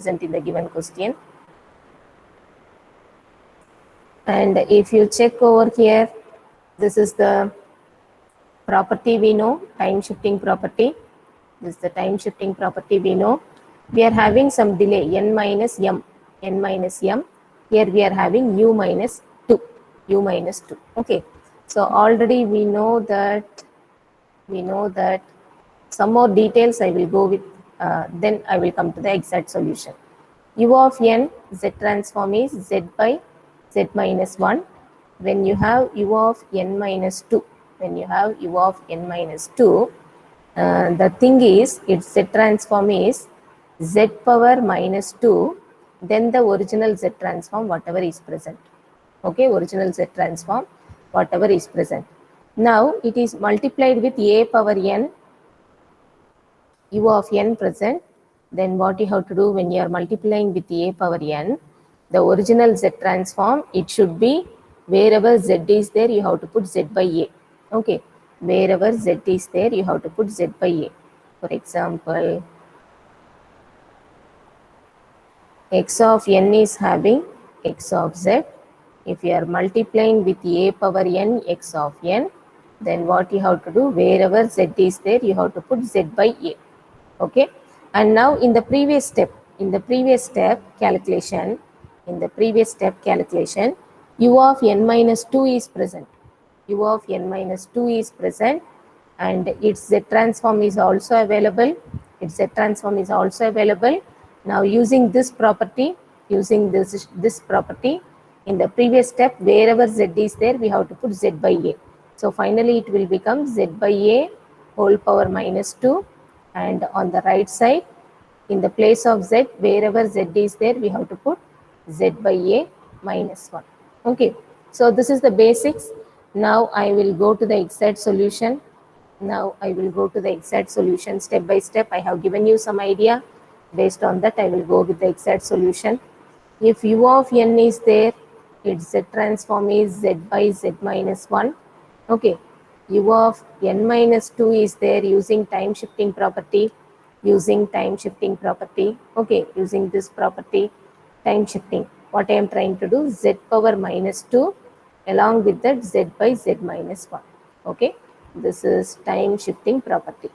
present in the given question. And if you check over here, this is the property we know, time shifting property. This is the time shifting property we know. We are having some delay, n minus m, n minus m. Here we are having u minus 2, u minus 2. Okay, so already we know that some more details I will go with, then I will come to the exact solution. U of n, z transform is z by z minus 1. When you have u of n minus 2, the thing is, its z transform is z power minus 2, then the original z transform, whatever is present. Okay, original z transform, whatever is present. Now, it is multiplied with a power n, u of n present. Then what you have to do when you are multiplying with a power n, the original z transform, it should be wherever z is there, you have to put z by a. Okay, wherever z is there, you have to put z by a. For example, x of n is having x of z. If you are multiplying with a power n x of n, then what you have to do, wherever z is there, you have to put z by a. Okay, and now in the previous step calculation, u of n minus 2 is present. U of n minus 2 is present, and its z transform is also available. Now using this property, in the previous step, wherever z is there, we have to put z by a. So finally it will become z by a whole power minus 2, and on the right side, in the place of z, wherever z is there, we have to put z by a minus 1. Okay, so this is the basics. Now I will go to the exact solution. Step by step. I have given you some idea. Based on that, I will go with the exact solution. If u of n is there, its z transform is z by z minus 1. Okay, u of n minus 2 is there using time shifting property. Okay, using this property, time shifting. What I am trying to do, z power minus 2 along with that z by z minus 1. Okay, this is time shifting property.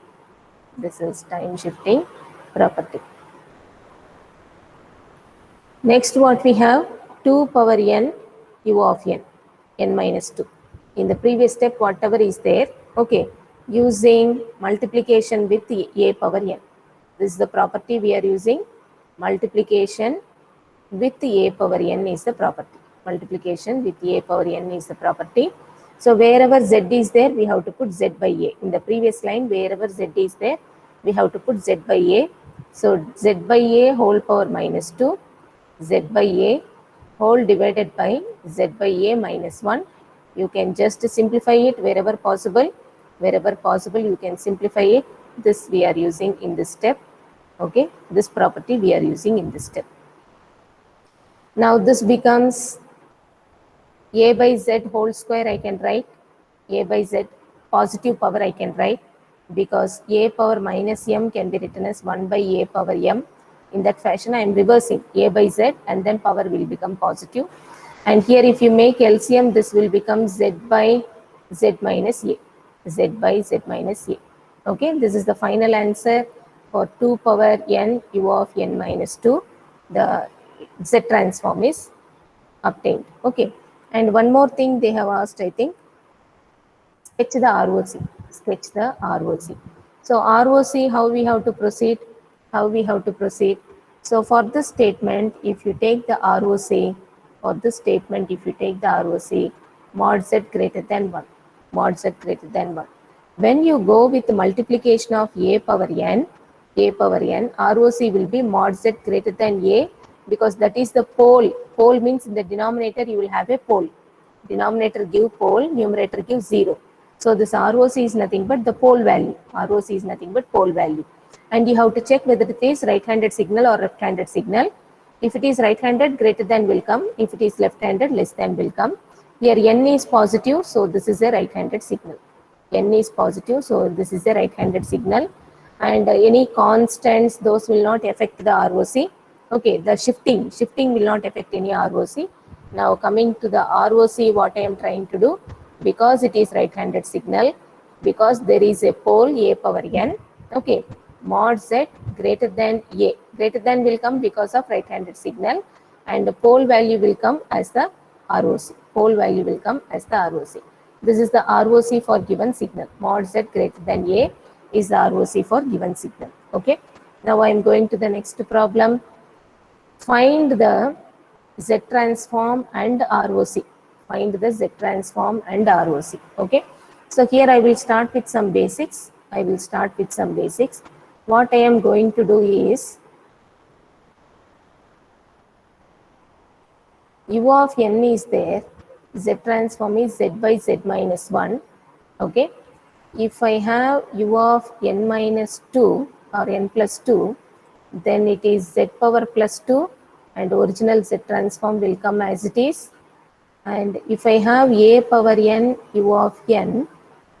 Next, what we have, 2 power n u of n minus 2. In the previous step, whatever is there, okay, using multiplication with a power n. This is the property we are using. Multiplication with a power n is the property. So wherever z is there, we have to put z by a. In the previous line, wherever z is there, we have to put z by a. So z by a whole power minus 2, z by a whole divided by z by a minus 1. You can just simplify it wherever possible. You can simplify it. This we are using in this step. Okay, this property we are using in this step. Now this becomes a by z whole square. I can write a by z positive power. I can write, because a power minus m can be written as 1 by a power m. In that fashion, I am reversing a by z, and then power will become positive. And here, if you make LCM, this will become z by z minus a. Okay, this is the final answer for 2 power n u of n minus 2. The z transform is obtained. Okay, and one more thing they have asked, I think, sketch the ROC. So ROC, how we have to proceed? So for this statement, if you take the ROC, mod z greater than 1. When you go with the multiplication of a power n, ROC will be mod z greater than a, because that is the pole. Pole means in the denominator you will have a pole. Denominator give pole, numerator give 0. So this ROC is nothing but the pole value. And you have to check whether it is right-handed signal or left-handed signal. If it is right-handed, greater than will come. If it is left-handed, less than will come. Here n is positive, so this is a right-handed signal. And any constants, those will not affect the ROC. Okay, the shifting will not affect any ROC. Now coming to the ROC, what I am trying to do, because it is right-handed signal, because there is a pole a power n, okay, mod z greater than a, greater than will come because of right-handed signal, and the pole value will come as the ROC. Pole value will come as the ROC. This is the ROC for given signal. Mod z greater than a is the ROC for given signal. Okay. Now I am going to the next problem. Find the Z transform and ROC. Find the Z transform and ROC. Okay. So here I will start with some basics. What I am going to do is U of n is there. Z transform is Z by Z minus 1. Okay. If I have U of n minus 2 or n plus 2, then it is Z power plus 2 and original Z transform will come as it is. And if I have a power n U of n,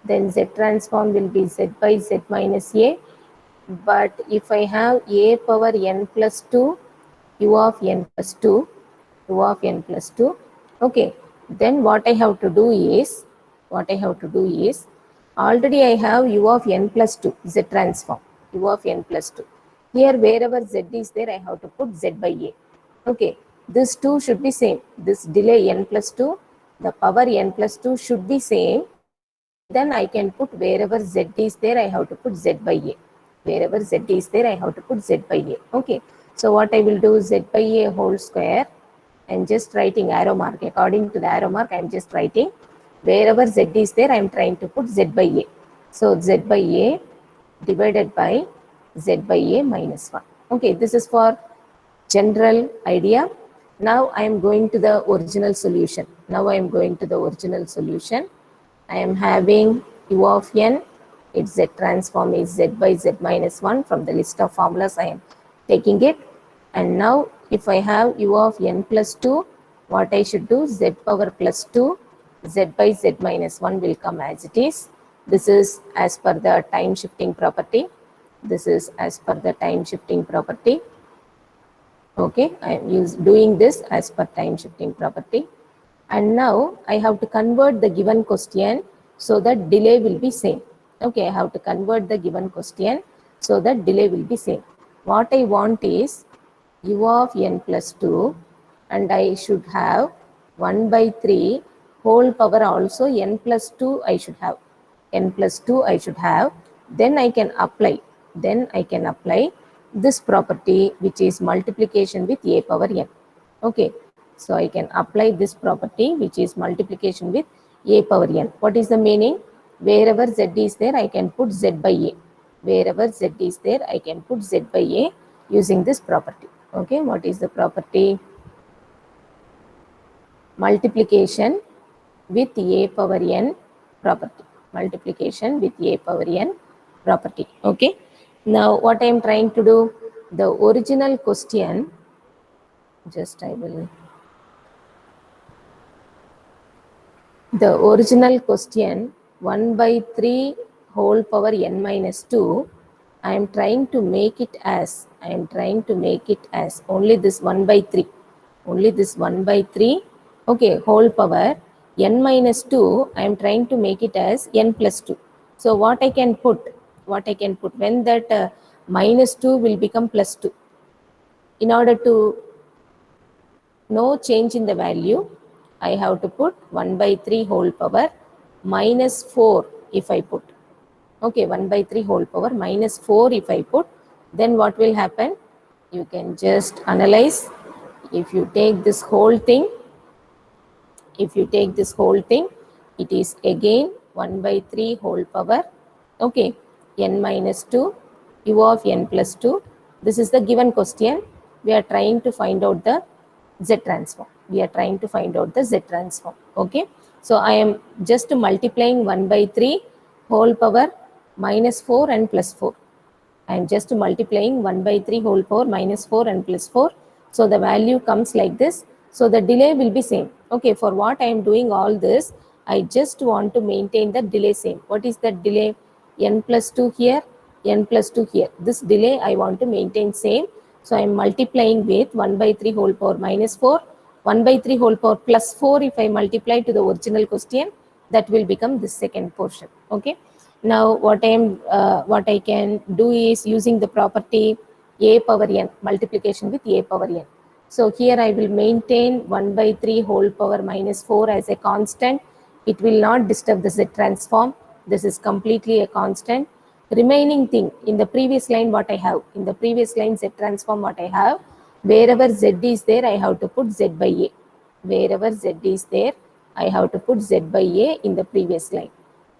then Z transform will be Z by Z minus a. But if I have a power n plus 2 U of n plus 2, okay, then what I have to do is, already I have U of n plus 2, Z transform, U of n plus 2. Here wherever Z is there, I have to put Z by A. Okay, this 2 should be same. This delay n plus 2, the power n plus 2 should be same. Then I can put wherever Z is there, I have to put Z by A. Wherever Z is there, I have to put Z by A. Okay, so what I will do, Z by A whole square. I'm just writing arrow mark. According to the arrow mark, I'm just writing wherever Z is there, I'm trying to put Z by A. So Z by A divided by Z by A minus 1. Okay, this is for general idea. Now I am going to the original solution. I am having U of n, its Z transform is Z by Z minus 1. From the list of formulas, I am taking it. And now if I have U of n plus 2, what I should do, Z power plus 2, Z by Z minus 1 will come as it is. This is as per the time shifting property. Okay, I am doing this as per time shifting property. And now I have to convert the given question so that delay will be same. Okay, I have to convert the given question so that delay will be same. What I want is U of n plus 2, and I should have 1 by 3 whole power also n plus 2 I should have. Then I can apply this property, which is multiplication with a power n. Okay, so I can apply this property, which is multiplication with a power n. What is the meaning? Wherever Z is there, I can put Z by A. Using this property. Okay, what is the property? Multiplication with a power n property. Okay, now what I am trying to do, the original question, the original question 1 by 3 whole power n minus 2, I am trying to make it as only this 1 by 3, okay, whole power n minus 2, I am trying to make it as n plus 2. So what I can put when that minus 2 will become plus 2, in order to no change in the value, I have to put 1 by 3 whole power minus 4 if I put. Okay, 1 by 3 whole power minus 4 if I put, then what will happen? You can just analyze. If you take this whole thing, it is again 1 by 3 whole power, okay, n minus 2, U of n plus 2. This is the given question. We are trying to find out the Z transform. Okay, so I am just multiplying 1 by 3 whole power minus 4 and plus 4. I am just multiplying 1 by 3 whole power minus 4 and plus 4. So the value comes like this. So the delay will be same. Okay, for what I am doing all this, I just want to maintain the delay same. What is that delay? N plus 2 here, N plus 2 here. This delay I want to maintain same. So I am multiplying with 1 by 3 whole power minus 4, 1 by 3 whole power plus 4. If I multiply to the original question, that will become the second portion. Okay. Now what I can do is using the property a power n, multiplication with a power n. So here I will maintain 1 by 3 whole power minus 4 as a constant. It will not disturb the Z transform. This is completely a constant. Remaining thing in the previous line, what I have in the previous line Z transform, what I have, wherever Z is there, I have to put Z by A. Wherever Z is there, I have to put Z by A in the previous line.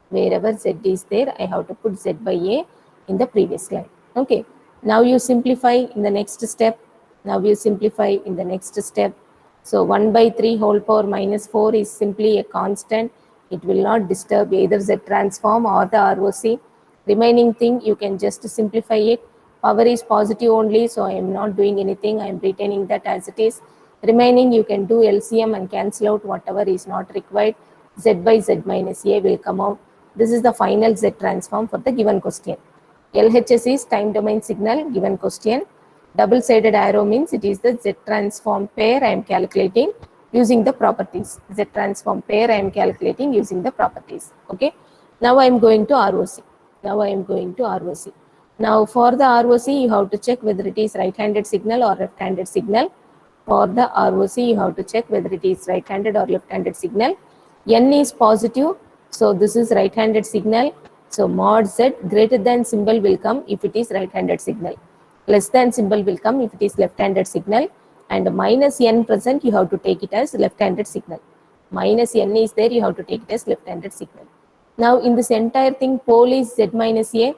Wherever Z is there, I have to put Z by A in the previous line. Okay. Now you simplify in the next step. Now you simplify in the next step. So 1 by 3 whole power minus 4 is simply a constant. It will not disturb either Z transform or the ROC. Remaining thing, you can just simplify it. Power is positive only, so I am not doing anything. I am retaining that as it is. Remaining, you can do LCM and cancel out whatever is not required. Z by Z minus A will come out. This is the final Z transform for the given question. LHS is time domain signal, given question. Double-sided arrow means it is the Z transform pair I am calculating using the properties. Z transform pair I am calculating using the properties. Okay. Now I am going to ROC. Now I am going to ROC. Now for the ROC, you have to check whether it is right-handed signal or left-handed signal. For the ROC, you have to check whether it is right-handed or left-handed signal. N is positive, so this is right-handed signal. So mod Z greater than symbol will come if it is right-handed signal. Less than symbol will come if it is left-handed signal. And minus N present, you have to take it as left-handed signal. Minus N is there, you have to take it as left-handed signal. Now in this entire thing, pole is Z minus A.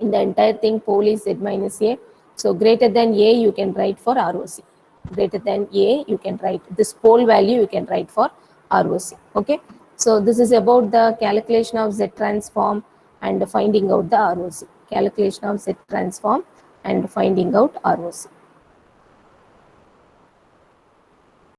In the entire thing, pole is Z minus A. So greater than A, you can write for ROC. Greater than A, you can write this pole value, you can write for ROC. Okay. So this is about the calculation of Z transform and finding out the ROC. Calculation of Z transform and finding out ROC.